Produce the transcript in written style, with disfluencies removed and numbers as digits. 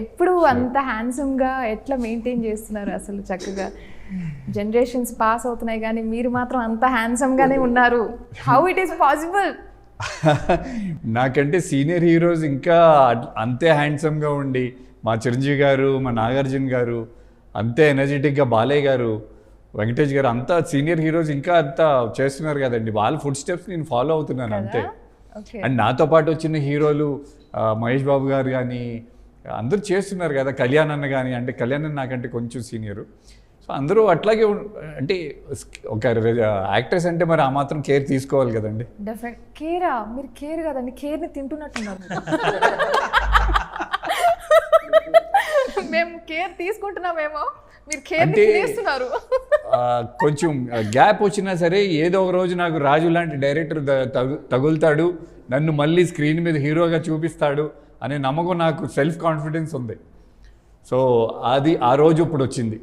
ఎప్పుడు అంత హ్యాండ్సమ్గా ఎట్లా మెయింటైన్ చేస్తున్నారు అసలు? చక్కగా జనరేషన్స్ పాస్ అవుతున్నాయి కానీ మీరు మాత్రం అంత హ్యాండ్సమ్గానే ఉన్నారు. How it is possible? నాకంటే సీనియర్ హీరోస్ ఇంకా అంతే హ్యాండ్సమ్గా ఉండి, మా చిరంజీవి గారు, మా నాగార్జున గారు అంతే ఎనర్జెటిక్గా, బాలయ్య గారు, వెంకటేష్ గారు అంతా సీనియర్ హీరోస్ ఇంకా అంతా చేస్తున్నారు కదండి. వాళ్ళ ఫుడ్ స్టెప్స్ నేను ఫాలో అవుతున్నాను అంతే. అండ్ నాతో పాటు వచ్చిన హీరోలు మహేష్ బాబు గారు కానీ అందరూ చేస్తున్నారు కదా, కళ్యాణ్ అన్న కానీ, అంటే కళ్యాణ్ అన్న నాకంటే కొంచెం సీనియరు. సో అందరూ అట్లాగే అంటే ఒక యాక్ట్రెస్ అంటే మరి ఆ మాత్రం కేర్ తీసుకోవాలి కదండి. డెఫినెట్ కేరా? మీరు కేర్ కదండి, కేర్ని తింటున్నట్టున్నారు. మేము కేర్ తీసుకుంటున్నామేమో, మీరు కేర్ తీస్తున్నారు. కొంచెం గ్యాప్ వచ్చినా సరే ఏదో ఒక రోజు నాకు రాజు లాంటి డైరెక్టర్ తగులుతాడు, నన్ను మళ్ళీ స్క్రీన్ మీద హీరోగా చూపిస్తాడు అనే నమ్మకం, నాకు సెల్ఫ్ కాన్ఫిడెన్స్ ఉంది. సో అది ఆ రోజు ఇప్పుడు వచ్చింది.